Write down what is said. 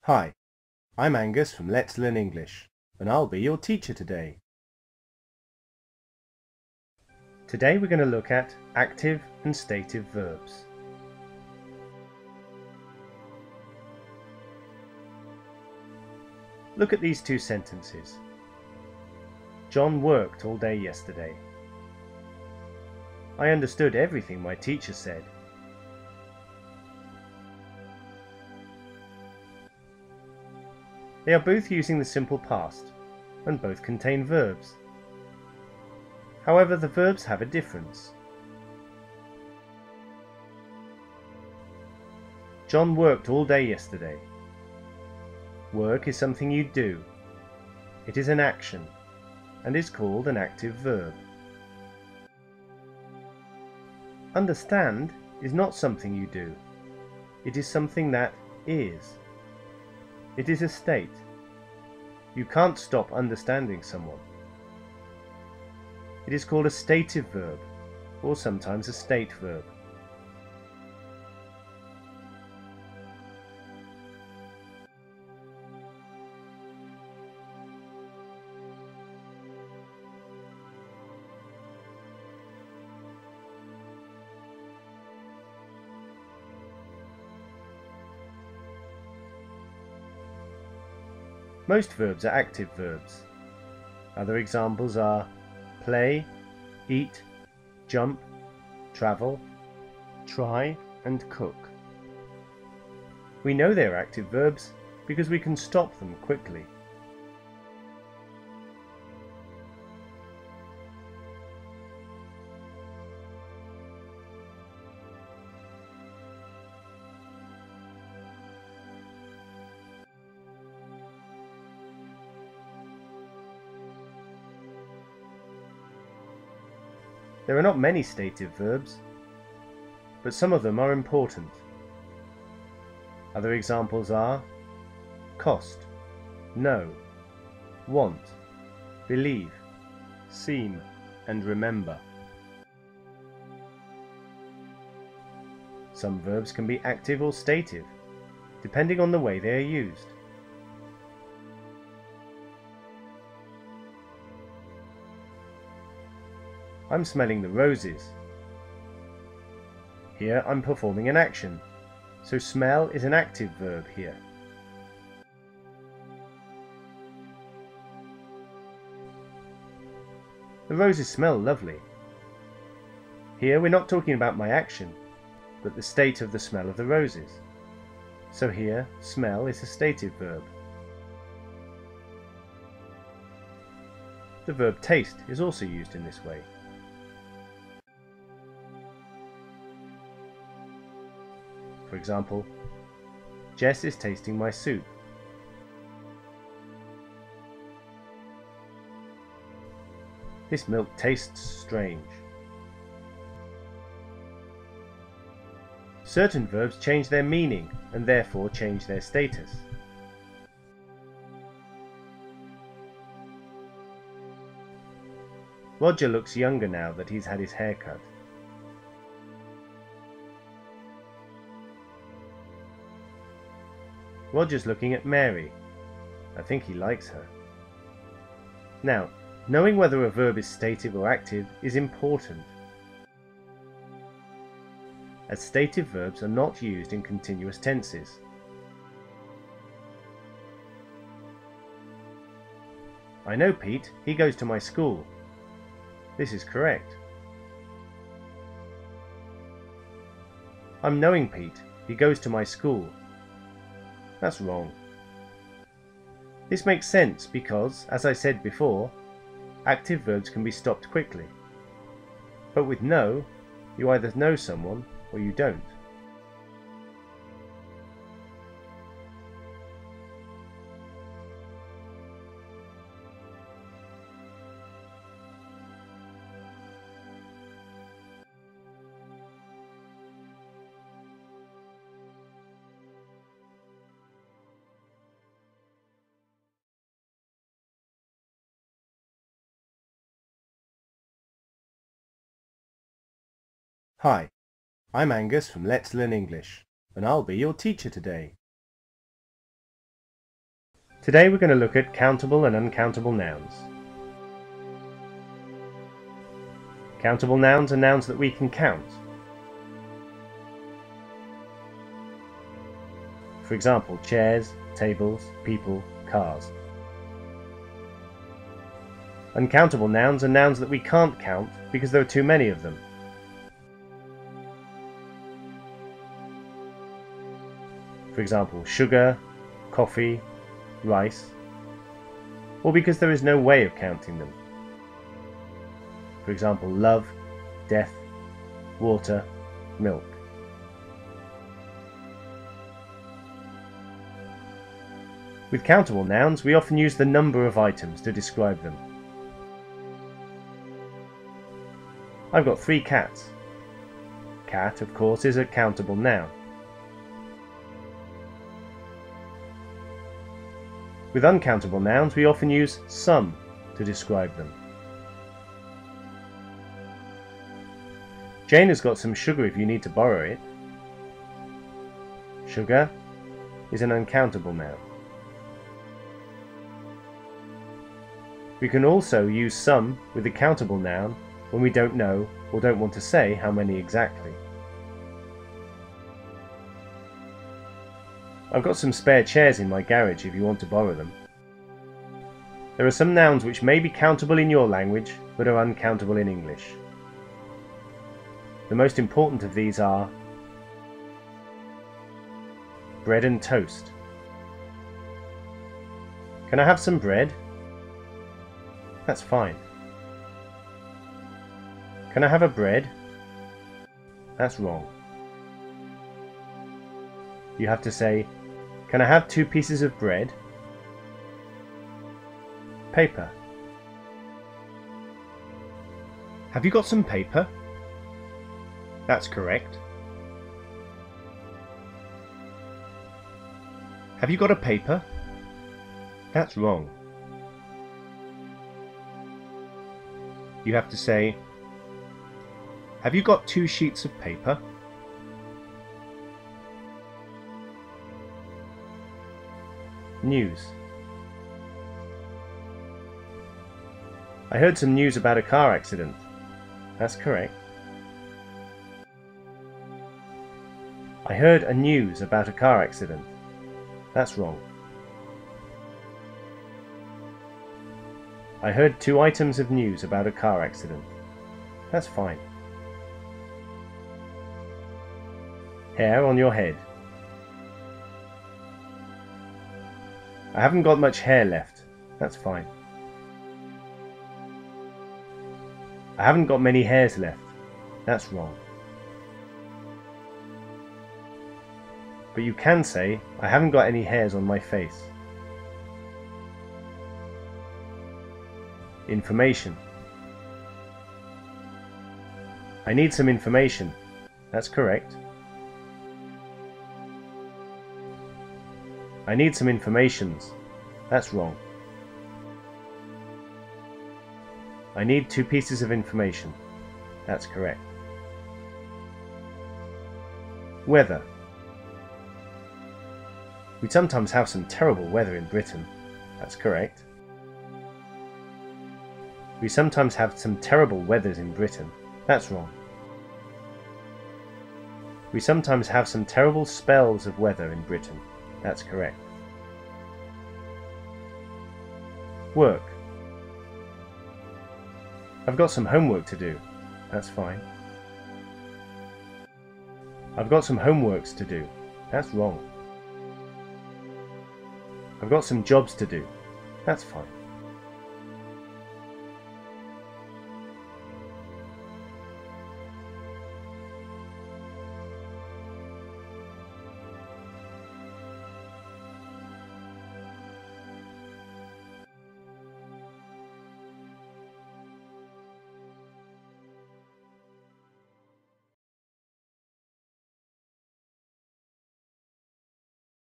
Hi, I'm Angus from Let's Learn English, and I'll be your teacher today. Today we're going to look at active and stative verbs. Look at these two sentences. John worked all day yesterday. I understood everything my teacher said. They are both using the simple past, and both contain verbs. However, the verbs have a difference. John worked all day yesterday. Work is something you do. It is an action, and is called an active verb. Understand is not something you do. It is something that is. It is a state. You can't stop understanding someone. It is called a stative verb, or sometimes a state verb. Most verbs are active verbs. Other examples are play, eat, jump, travel, try, and cook. We know they are active verbs because we can stop them quickly. There are not many stative verbs, but some of them are important. Other examples are cost, know, want, believe, seem, and remember. Some verbs can be active or stative, depending on the way they are used. I'm smelling the roses. Here I'm performing an action, so smell is an active verb here. The roses smell lovely. Here we're not talking about my action, but the state of the smell of the roses. So here, smell is a stative verb. The verb taste is also used in this way. For example, Jess is tasting my soup. This milk tastes strange. Certain verbs change their meaning and therefore change their status. Roger looks younger now that he's had his hair cut. Roger's looking at Mary. I think he likes her. Now, knowing whether a verb is stative or active is important, as stative verbs are not used in continuous tenses. I know Pete, he goes to my school. This is correct. I'm knowing Pete, he goes to my school. That's wrong. This makes sense because, as I said before, active verbs can be stopped quickly. But with know, you either know someone or you don't. Hi, I'm Angus from Let's Learn English, and I'll be your teacher today. Today we're going to look at countable and uncountable nouns. Countable nouns are nouns that we can count. For example, chairs, tables, people, cars. Uncountable nouns are nouns that we can't count because there are too many of them. For example, sugar, coffee, rice, or because there is no way of counting them. For example, love, death, water, milk. With countable nouns, we often use the number of items to describe them. I've got 3 cats. Cat, of course, is a countable noun. With uncountable nouns, we often use some to describe them. Jane has got some sugar if you need to borrow it. Sugar is an uncountable noun. We can also use some with the countable noun when we don't know or don't want to say how many exactly. I've got some spare chairs in my garage if you want to borrow them. There are some nouns which may be countable in your language but are uncountable in English. The most important of these are bread and toast. Can I have some bread? That's fine. Can I have a bread? That's wrong. You have to say, can I have 2 pieces of bread? Paper. Have you got some paper? That's correct. Have you got a paper? That's wrong. You have to say, have you got 2 sheets of paper? News. I heard some news about a car accident. That's correct. I heard a news about a car accident. That's wrong. I heard 2 items of news about a car accident. That's fine. Hair on your head. I haven't got much hair left. That's fine. I haven't got many hairs left. That's wrong. But you can say, I haven't got any hairs on my face. Information. I need some information. That's correct. I need some informations. That's wrong. I need 2 pieces of information. That's correct. Weather. We sometimes have some terrible weather in Britain. That's correct. We sometimes have some terrible weathers in Britain. That's wrong. We sometimes have some terrible spells of weather in Britain. That's correct. Work. I've got some homework to do. That's fine. I've got some homeworks to do. That's wrong. I've got some jobs to do. That's fine.